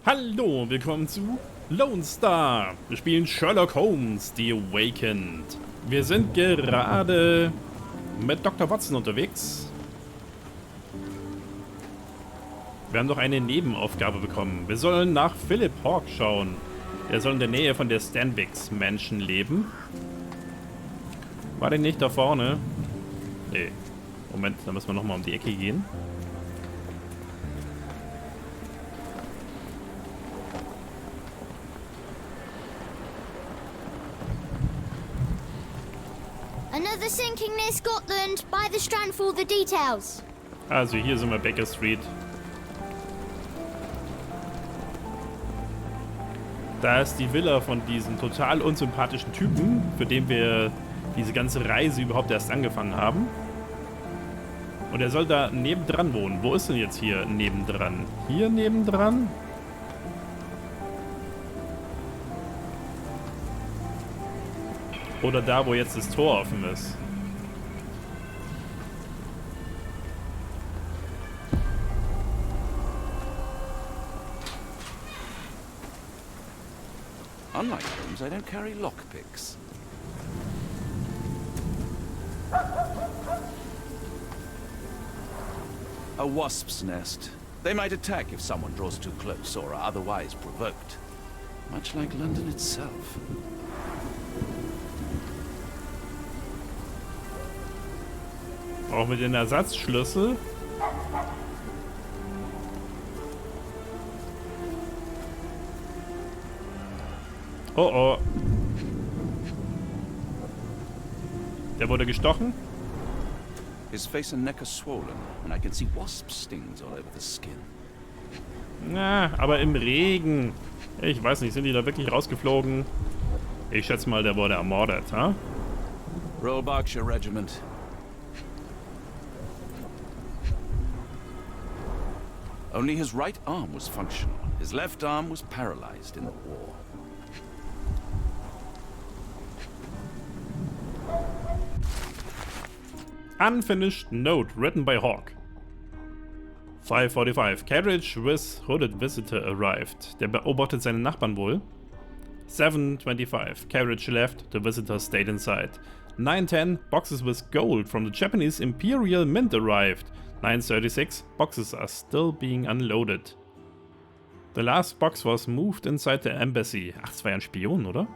Hallo und willkommen zu Lonestar. Wir spielen Sherlock Holmes, The Awakened. Wir sind gerade mit Dr. Watson unterwegs. Wir haben noch eine Nebenaufgabe bekommen. Wir sollen nach Philip Hawke schauen. Er soll in der Nähe von der Stanwix Mansion leben. War der nicht da vorne? Nee. Moment, da müssen wir nochmal um die Ecke gehen. Another sinking near Scotland. By the Strand for all the details. Also hier sind wir Baker Street. Da ist die Villa von diesem total unsympathischen Typen, für den wir diese ganze Reise überhaupt erst angefangen haben. Und er soll da nebendran wohnen. Wo ist denn jetzt hier nebendran? Hier nebendran? Oder da, wo jetzt das Tor offen ist? Unlike Holmes, I don't carry lockpicks. A wasp's nest. They might attack if someone draws too close or are otherwise provoked. Much like London itself. Auch mit den Ersatzschlüssel. Oh oh. Der wurde gestochen. His face and neck are swollen, and I can see wasp stings all over the skin. Na, aber im Regen. Ich weiß nicht, sind die da wirklich rausgeflogen? Ich schätze mal, der wurde ermordet, ha? Royal Berkshire Regiment. Only his right arm was functional. His left arm was paralyzed in the war. Unfinished note written by Hawke. 5:45. Carriage with hooded visitor arrived. Der beobachtet seine Nachbarn wohl. 7:25. Carriage left. The visitor stayed inside. 9:10. Boxes with gold from the Japanese Imperial Mint arrived. 9:36. Boxes are still being unloaded. The last box was moved inside the embassy. Ach, das war ja ein Spion, oder?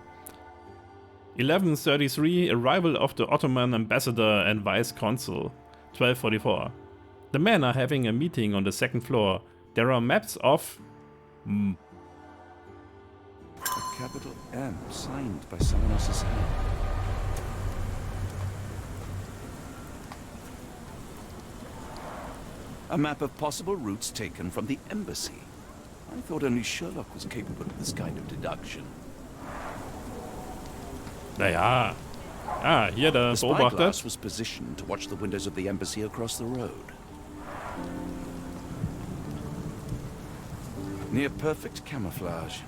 11:33. Arrival of the Ottoman ambassador and vice consul. 12:44. The men are having a meeting on the second floor. There are maps of... A capital M signed by someone else's hand. A map of possible routes taken from the embassy. I thought only Sherlock was capable of this kind of deduction. Naja. Ah, hier der The Beobachter. spyglass was positioned to watch the windows of the embassy across the road. Near perfect camouflage.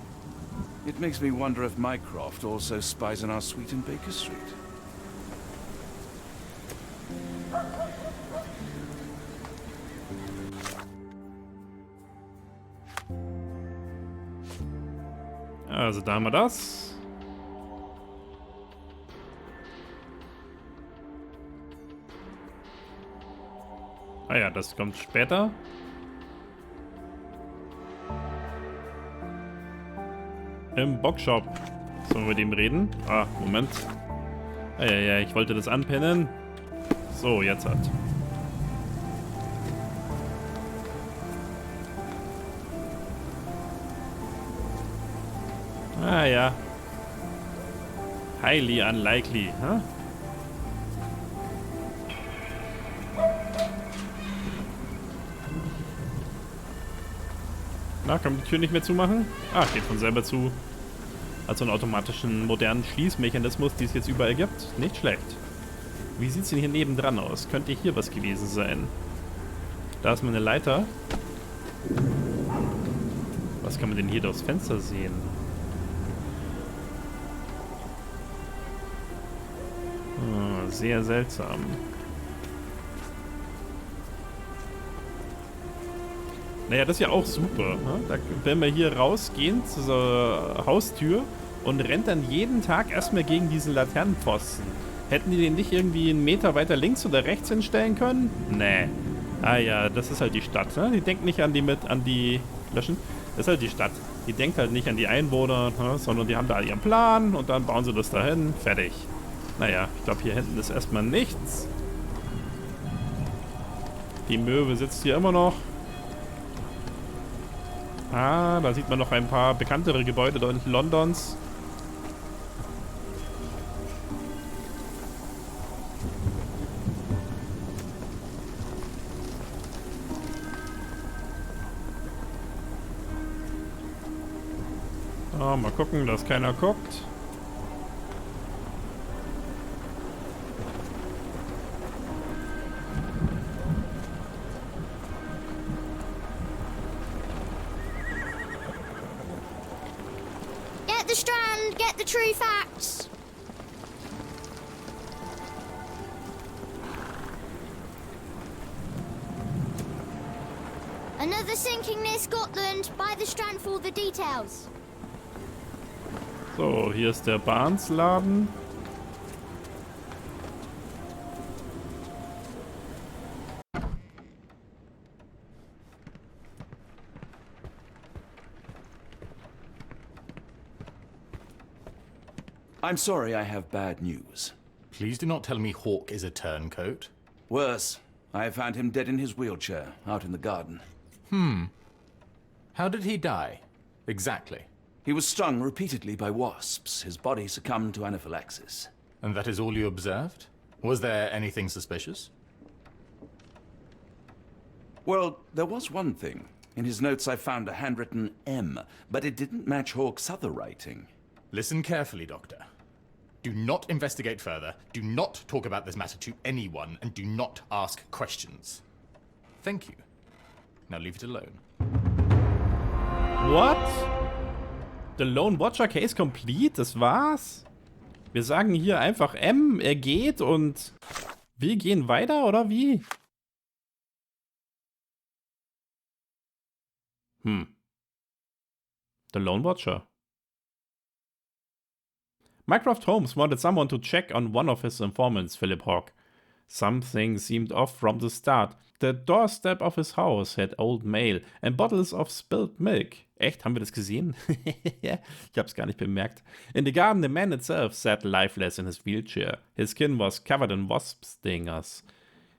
It makes me wonder if Mycroft also spies on our suite in Baker Street. Also da haben wir das. Ah ja, das kommt später. Im Boxshop. Sollen wir mit ihm reden? Ah, Moment. Ah ja, ja, ich wollte das anpinnen. So, jetzt hat. Ah ja. Highly unlikely, huh? Na, kann man die Tür nicht mehr zumachen? Ah, geht von selber zu. Also einen automatischen, modernen Schließmechanismus, die es jetzt überall gibt. Nicht schlecht. Wie sieht es denn hier nebendran aus? Könnte hier was gewesen sein? Da ist mal eine Leiter. Was kann man denn hier durchs Fenster sehen? Oh, sehr seltsam. Naja, das ist ja auch super. Ne? Da, wenn wir hier rausgehen zur Haustür und rennt dann jeden Tag erstmal gegen diesen Laternenpfosten. Hätten die den nicht irgendwie einen Meter weiter links oder rechts hinstellen können? Nee. Ah ja, das ist halt die Stadt. Ne? Die denkt nicht an die löschen. Das ist halt die Stadt. Die denkt halt nicht an die Einwohner, ne? Sondern die haben da ihren Plan und dann bauen sie das dahin. Fertig. Naja, ich glaube, hier hinten ist erstmal nichts. Die Möwe sitzt hier immer noch. Ah, da sieht man noch ein paar bekanntere Gebäude da unten Londons. So, mal gucken, dass keiner guckt. Get the strand, get the true facts. Another sinking near Scotland. By the strand for all the details. So, hier ist der Barnes-Laden. I'm sorry, I have bad news. Please do not tell me Hawk is a turncoat. Worse, I found him dead in his wheelchair, out in the garden. How did he die? Exactly. He was stung repeatedly by wasps. His body succumbed to anaphylaxis. And that is all you observed? Was there anything suspicious? Well, there was one thing. In his notes I found a handwritten M, but it didn't match Hawke's other writing. Listen carefully, Doctor. Do not investigate further, do not talk about this matter to anyone, and do not ask questions. Thank you. Now leave it alone. What? The Lone Watcher Case complete? Das war's? Wir sagen hier einfach M, er geht und wir gehen weiter, oder wie? The Lone Watcher. Mycroft Holmes wanted someone to check on one of his informants, Philip Hawke. Something seemed off from the start. The doorstep of his house had old mail and bottles of spilled milk. Echt? Haben wir das gesehen? Ich hab's gar nicht bemerkt. In the garden, the man itself sat lifeless in his wheelchair. His skin was covered in wasp stingers.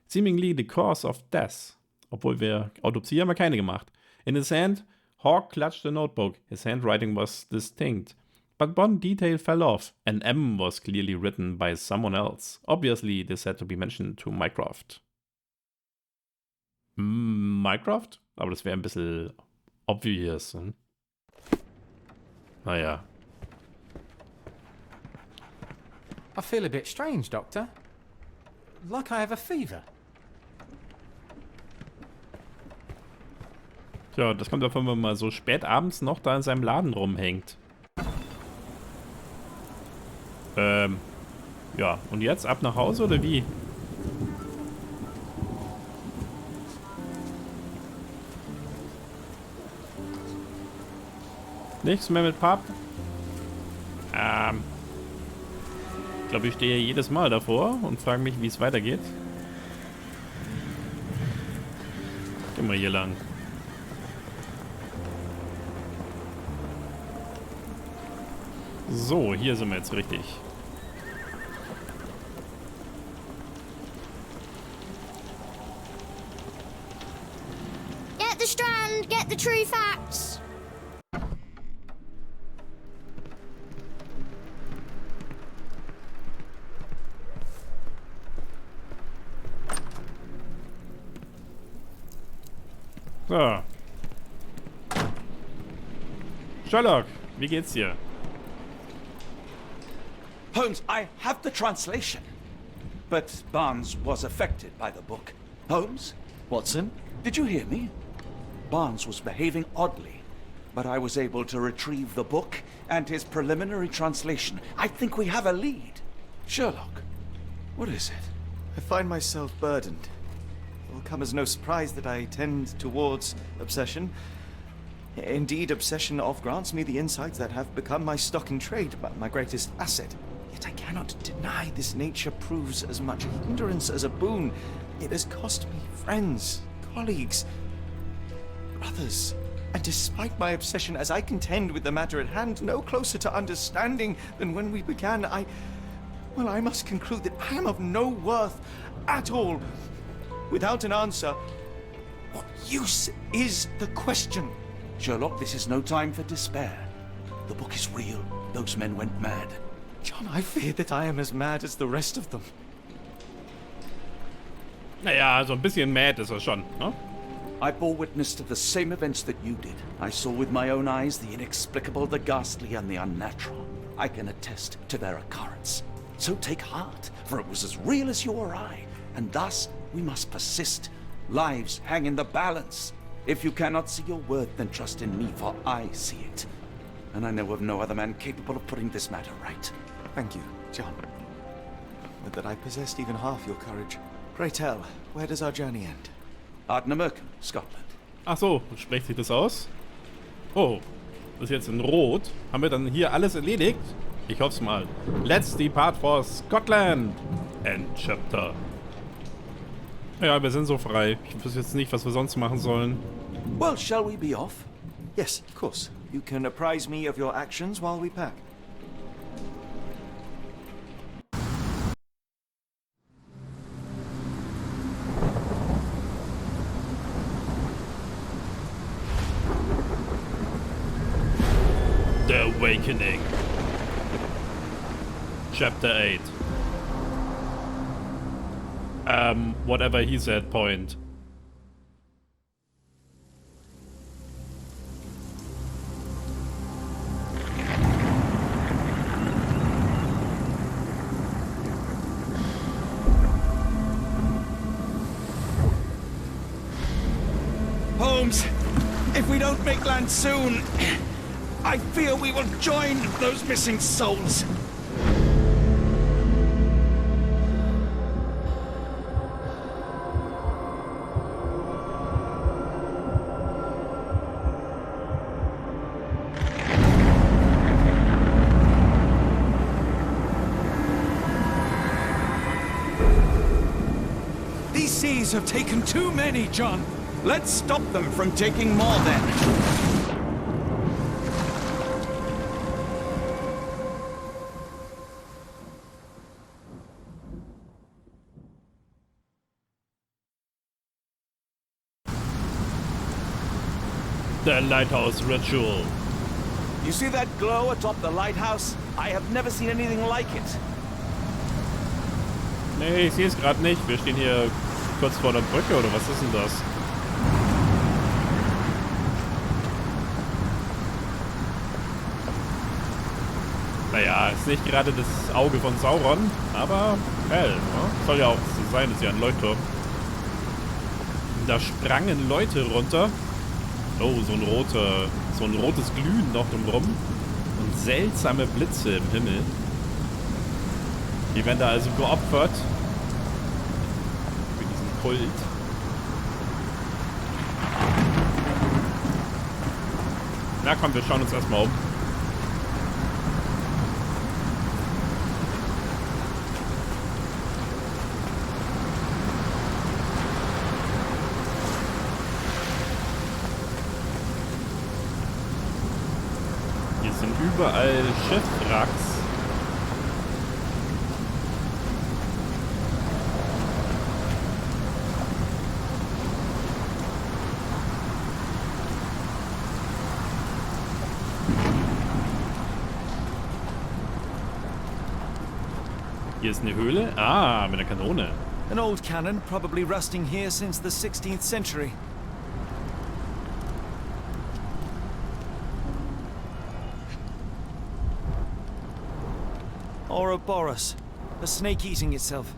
Seemingly the cause of death. Obwohl Autopsie haben wir keine gemacht. In his hand, Hawke clutched a notebook. His handwriting was distinct. But one detail fell off. An M was clearly written by someone else. Obviously, this had to be mentioned to Mycroft. Mycroft? Aber das wäre ein bisschen obvious. Hm? Naja. I feel a bit strange, Doctor. Like I have a fever. Tja, das kommt davon, wenn man mal so spät abends noch da in seinem Laden rumhängt. Ja, und jetzt ab nach Hause oder wie? Nichts mehr mit Pub? Ich glaube, ich stehe jedes Mal davor und frage mich, wie es weitergeht. Gehen wir hier lang. So, hier sind wir jetzt richtig. Get the strand, get the true facts. So. Sherlock, wie geht's dir? Holmes, I have the translation. But Barnes was affected by the book. Holmes? Watson? Did you hear me? Barnes was behaving oddly, but I was able to retrieve the book and his preliminary translation. I think we have a lead. Sherlock, what is it? I find myself burdened. will come as no surprise that I tend towards obsession. Indeed, obsession oft grants me the insights that have become my stock in trade, but my greatest asset. Yet I cannot deny this nature proves as much a hindrance as a boon. It has cost me friends, colleagues, brothers. And despite my obsession as I contend with the matter at hand, no closer to understanding than when we began, I must conclude that I am of no worth at all. Without an answer, what use is the question? Sherlock, this is no time for despair. The book is real. Those men went mad. John, I fear that I am as mad as the rest of them. Naja, so ein bisschen mad ist er schon, ne? I bore witness to the same events that you did. I saw with my own eyes the inexplicable, the ghastly, and the unnatural. I can attest to their occurrence. So take heart, for it was as real as you or I, and thus we must persist. Lives hang in the balance. If you cannot see your worth, then trust in me, for I see it. And I know of no other man capable of putting this matter right. Thank you, John. But that I possessed even half your courage. Pray tell, where does our journey end? Ardnamurchan, Scotland. Ach so, spricht sich das aus? Oh, das ist jetzt in Rot. Haben wir dann hier alles erledigt? Ich hoff's mal. Let's depart for Scotland. End Chapter. Ja, wir sind so frei. Ich wüsste jetzt nicht, was wir sonst machen sollen. Well, shall we be off? Yes, of course. You can apprise me of your actions while we pack. The Awakening. Chapter 8. Whatever he said, point. Holmes, if we don't make land soon, I fear we will join those missing souls. These seas have taken too many, John. Let's stop them from taking more then. The Lighthouse Ritual. You see that glow atop the lighthouse? I have never seen anything like it. Nee, ich sehe es gerade nicht. Wir stehen hier kurz vor der Brücke, oder was ist denn das? Naja, ist nicht gerade das Auge von Sauron, aber hell, ne? Soll ja auch so sein, ist ja ein Leuchtturm. Da sprangen Leute runter. Oh, so ein rotes Glühen noch drumherum. Und seltsame Blitze im Himmel. Die werden da also geopfert. Für diesen Kult. Na komm, wir schauen uns erstmal um. Hier sind überall Schiffwracks. Hier ist eine Höhle. Ah, mit einer Kanone. An old cannon, probably rusting here since the 16th century. Ouroboros, a snake eating itself.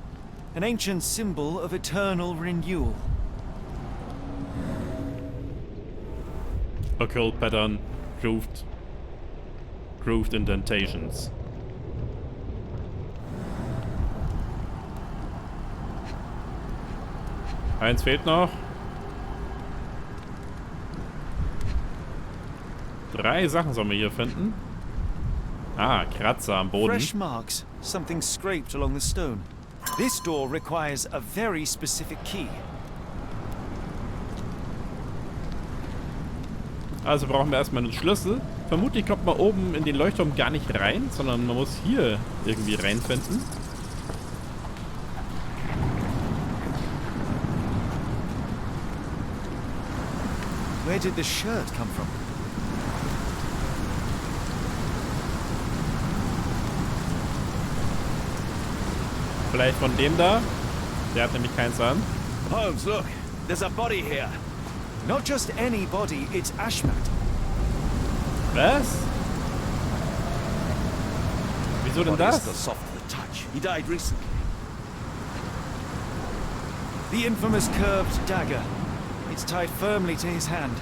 An ancient symbol of eternal renewal. Occult pattern, grooved indentations. Eins fehlt noch. 3 Sachen sollen wir hier finden. Ah, Kratzer am Boden. Fresh marks. Something scraped along the stone. This door requires a very specific key. Also brauchen wir erstmal einen Schlüssel. Vermutlich kommt man oben in den Leuchtturm gar nicht rein, sondern man muss hier irgendwie reinfinden. Where did the shirt come from? Vielleicht von dem da. Der hat nämlich keins an. Holmes, look. There's a body here. Not just any body, it's Ashmat. Was? Wieso denn Body's das? still soft to the touch. He died recently. The infamous curved dagger. It's tied firmly to his hand.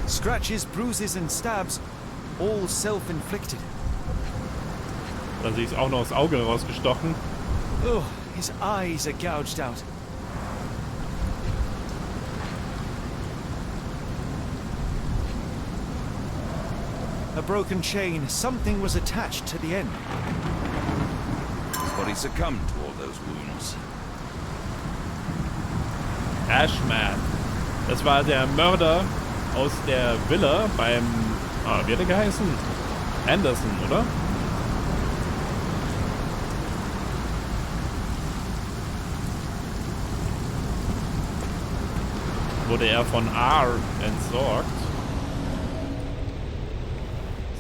Scratches, bruises and stabs, all self-inflicted. Dann sehe ich auch noch das Auge rausgestochen. Oh, his eyes are gouged out. A broken chain. Something was attached to the end. His body succumbed to all those wounds. Ashman. Das war der Mörder aus der Villa beim... wie hat er geheißen? Anderson, oder? Wurde er von R entsorgt.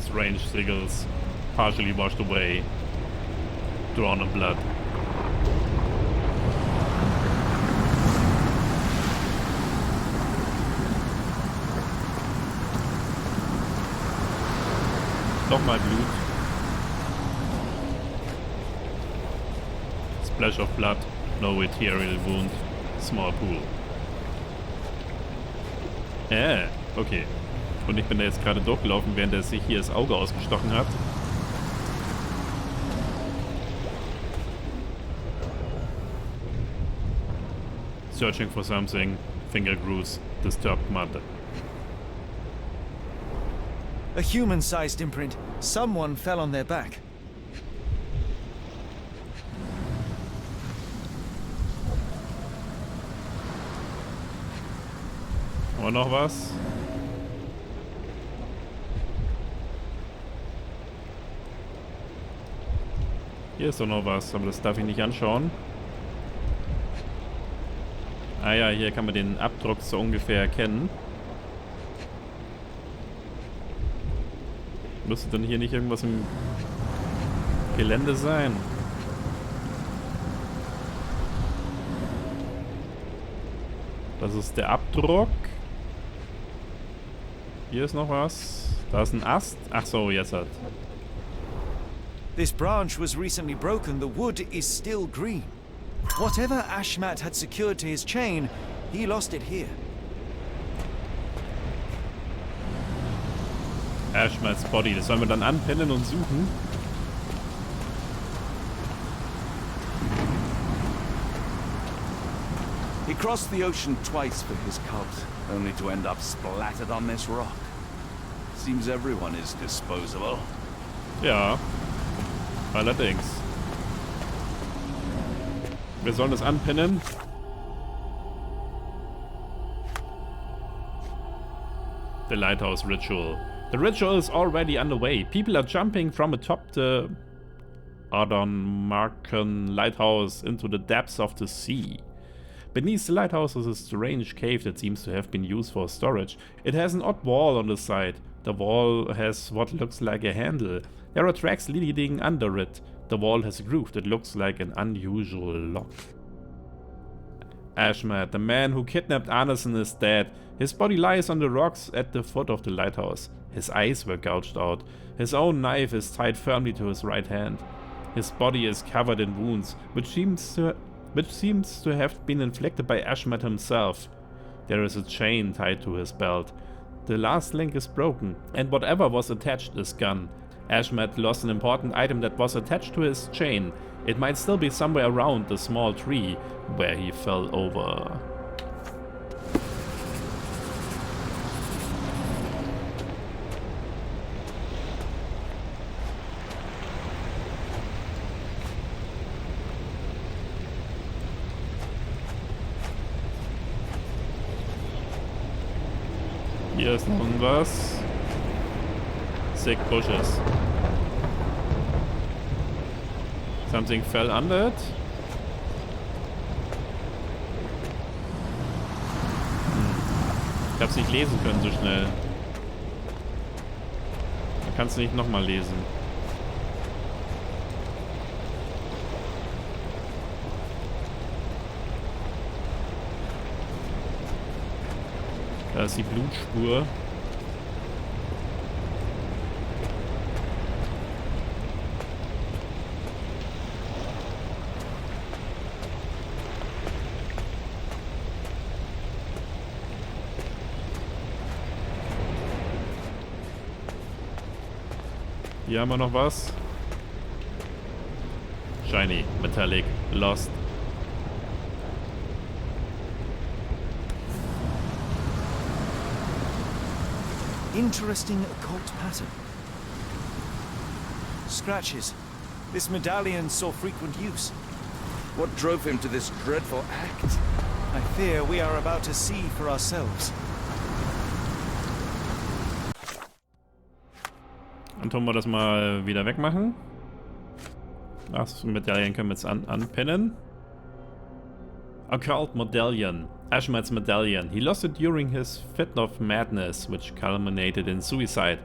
Strange sigils, partially washed away, drawn in blood. Nochmal Blut. Splash of blood, no material wound, small pool. Okay. Und ich bin da jetzt gerade durchgelaufen, während er sich hier das Auge ausgestochen hat. Searching for something. Finger grooves. Disturbed mud. A human-sized imprint. Someone fell on their back. Und noch was? Hier ist doch noch was, aber das darf ich nicht anschauen. Ah ja, hier kann man den Abdruck so ungefähr erkennen. Müsste dann hier nicht irgendwas im Gelände sein? Das ist der Abdruck. Hier ist noch was. Da ist ein Ast. Ach so, jetzt hat. This branch was recently broken. The wood is still green. Whatever Ashmat had secured to his chain, he lost it here. Ashmats Body. Das sollen wir dann anpinnen und suchen. He crossed the ocean twice for his cult, only to end up splattered on this rock. Seems everyone is disposable. Ja. Allerdings. Wir sollen das anpinnen. The Lighthouse Ritual. The ritual is already underway. People are jumping from atop the Ardnamurchan lighthouse into the depths of the sea. Beneath the lighthouse is a strange cave that seems to have been used for storage. It has an odd wall on the side. The wall has what looks like a handle. There are tracks leading under it. The wall has a groove that looks like an unusual lock. Ashmat, the man who kidnapped Anderson, is dead. His body lies on the rocks at the foot of the lighthouse. His eyes were gouged out. His own knife is tied firmly to his right hand. His body is covered in wounds, which seems to have been inflicted by Ashmat himself. There is a chain tied to his belt. The last link is broken, and whatever was attached is gone. Ashmat lost an important item that was attached to his chain. It might still be somewhere around the small tree where he fell over. Hier ist noch was. Sick bushes. Something fell under it. Ich hab's nicht lesen können so schnell. Man kann's nicht nochmal lesen. Da ist die Blutspur. Hier haben wir noch was. Shiny, Metallic, Lost. Interesting occult pattern. Scratches. This medallion saw frequent use. What drove him to this dreadful act? I fear we are about to see for ourselves. Dann tun wir das mal wieder wegmachen. Ach, das Medaillen können wir jetzt anpinnen. Occult Medallion. Ashmat's medallion. He lost it during his fit of madness, which culminated in suicide.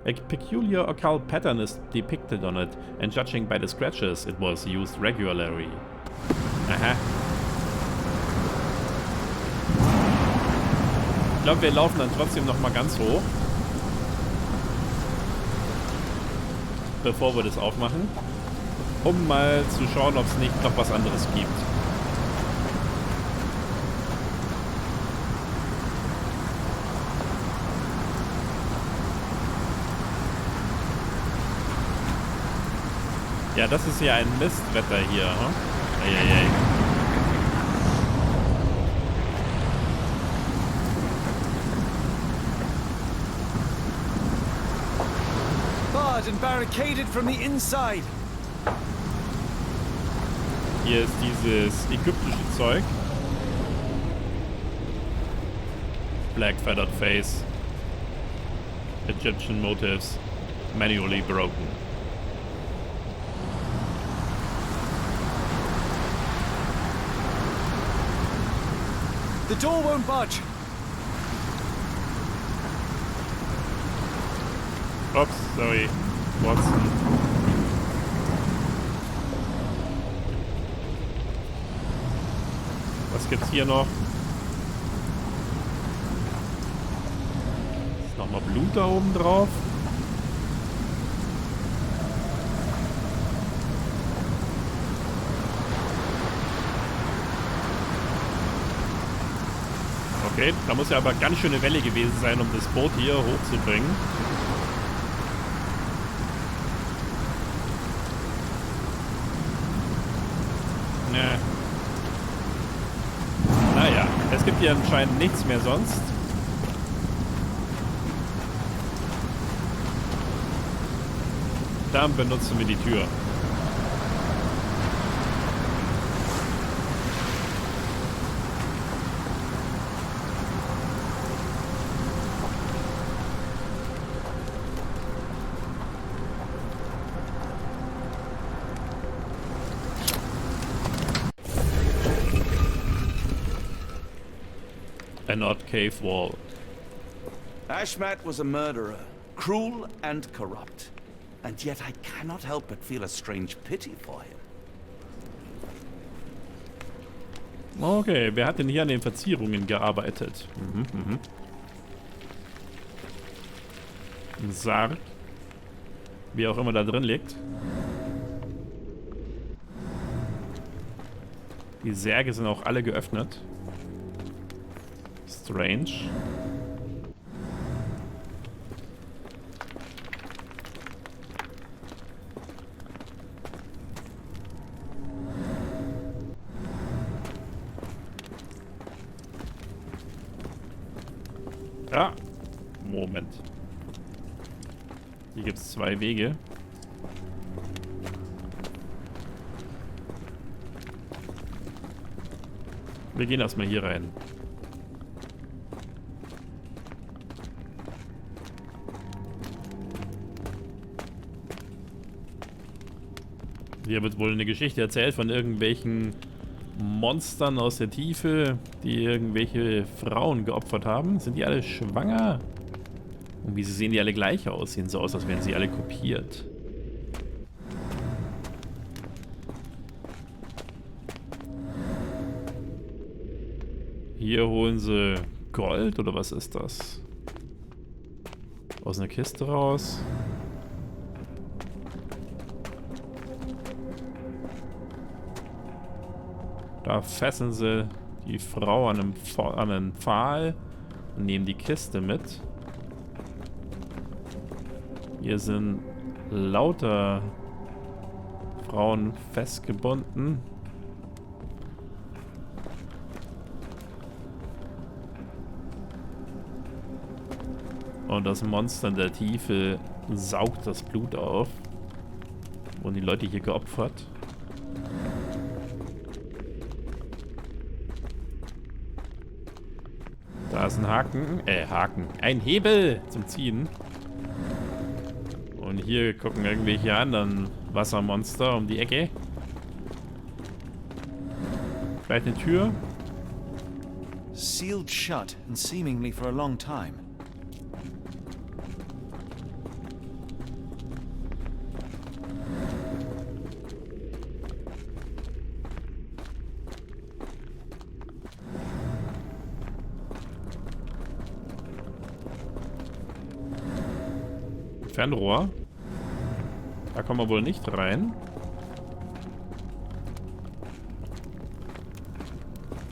A peculiar occult pattern is depicted on it, and judging by the scratches, it was used regularly. Aha. Ich glaube, wir laufen dann trotzdem noch mal ganz hoch. Bevor wir das aufmachen. Um mal zu schauen, ob es nicht noch was anderes gibt. Ja, das ist ja ein Mistwetter hier, hm? Eieiei. Barred and barricaded from the inside. Hier ist dieses ägyptische Zeug. Black feathered face. Egyptian motifs. Manually broken. The door won't budge. Ups, sorry. Watson. Was gibt's hier noch? Ist noch mal Blut da oben drauf? Okay, da muss ja aber ganz schöne Welle gewesen sein, um das Boot hier hochzubringen. Naja, es gibt hier anscheinend nichts mehr sonst. Dann benutzen wir die Tür. An odd cave wall. Ashmat was a murderer, cruel and corrupt. And yet I cannot help but feel a strange pity for him. Okay, wer hat denn hier an den Verzierungen gearbeitet? Ein Sarg. Wie auch immer da drin liegt. Die Särge sind auch alle geöffnet. Strange. Ja. Moment. Hier gibt es 2 Wege. Wir gehen erstmal hier rein. Hier wird wohl eine Geschichte erzählt von irgendwelchen Monstern aus der Tiefe, die irgendwelche Frauen geopfert haben. Sind die alle schwanger? Und wieso sehen die alle gleich aus? Sehen so aus, als wären sie alle kopiert. Hier holen sie Gold, oder was ist das? Aus einer Kiste raus. Da fesseln sie die Frau an einem Pfahl und nehmen die Kiste mit. Hier sind lauter Frauen festgebunden. Und das Monster in der Tiefe saugt das Blut auf. Wurden die Leute hier geopfert? Da ist ein Haken. Ein Hebel zum Ziehen. Und hier gucken irgendwelche anderen Wassermonster um die Ecke. Vielleicht eine Tür. Sealed shut and seemingly for a long time. Fernrohr. Da kommen wir wohl nicht rein.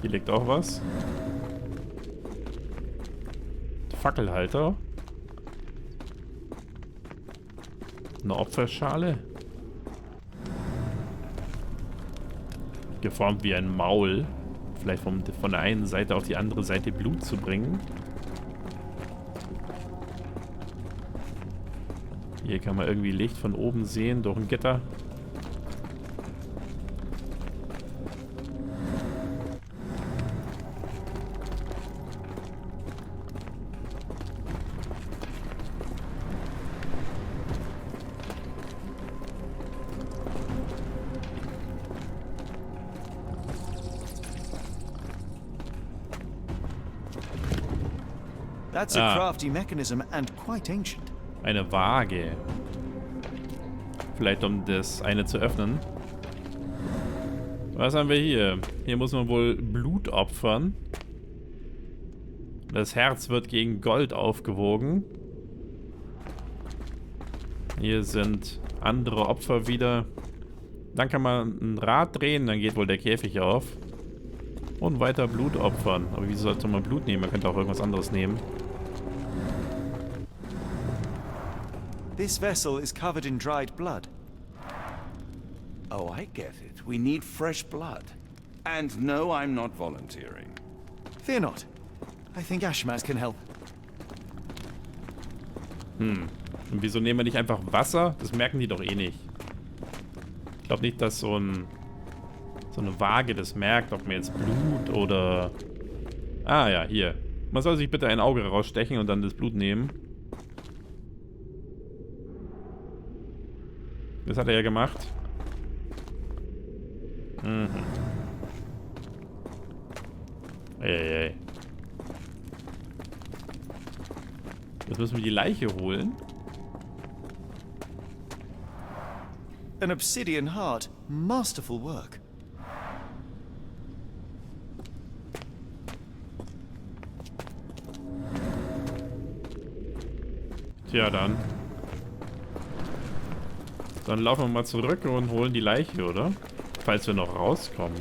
Hier liegt auch was. Fackelhalter. Eine Opferschale. Geformt wie ein Maul. Vielleicht von der einen Seite auf die andere Seite Blut zu bringen. Hier kann man irgendwie Licht von oben sehen durch ein Gitter. That's a crafty mechanism and quite ancient. Eine Waage. Vielleicht um das eine zu öffnen. Was haben wir hier? Hier muss man wohl Blut opfern. Das Herz wird gegen Gold aufgewogen. Hier sind andere Opfer wieder. Dann kann man ein Rad drehen, dann geht wohl der Käfig auf. Und weiter Blut opfern. Aber wieso sollte man Blut nehmen? Man könnte auch irgendwas anderes nehmen. This vessel is covered in dried blood. Oh, I get it. We need fresh blood. And no, I'm not volunteering. Fear not. I think Ashmaz can help. Und wieso nehmen wir nicht einfach Wasser? Das merken die doch eh nicht. Ich glaube nicht, dass so eine Waage das merkt, ob man jetzt Blut oder... Ah ja, hier. Man soll sich bitte ein Auge rausstechen und dann das Blut nehmen. Das hat er ja gemacht. Ey. Jetzt müssen wir die Leiche holen. An obsidian heart. Masterful work. Tja, dann. Dann laufen wir mal zurück und holen die Leiche, oder? Falls wir noch rauskommen.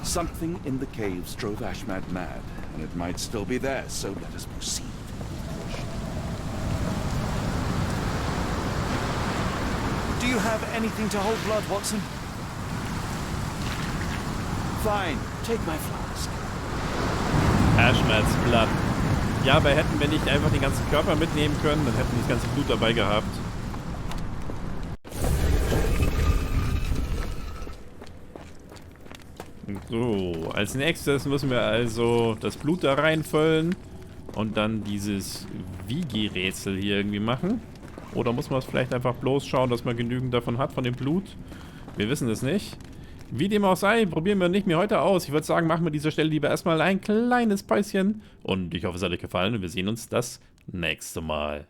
Something in the caves drove Ashmat mad, and it might still be there, so let us proceed. Do you have anything to hold blood, Watson? Fine, take my flask. Ashmats-Blatt. Ja, aber hätten wir nicht einfach den ganzen Körper mitnehmen können, dann hätten wir das ganze Blut dabei gehabt. So, als nächstes müssen wir also das Blut da reinfüllen und dann dieses Wigi-Rätsel hier irgendwie machen. Oder muss man es vielleicht einfach bloß schauen, dass man genügend davon hat, von dem Blut? Wir wissen es nicht. Wie dem auch sei, probieren wir nicht mehr heute aus. Ich würde sagen, machen wir an dieser Stelle lieber erstmal ein kleines Päuschen. Und ich hoffe, es hat euch gefallen und wir sehen uns das nächste Mal.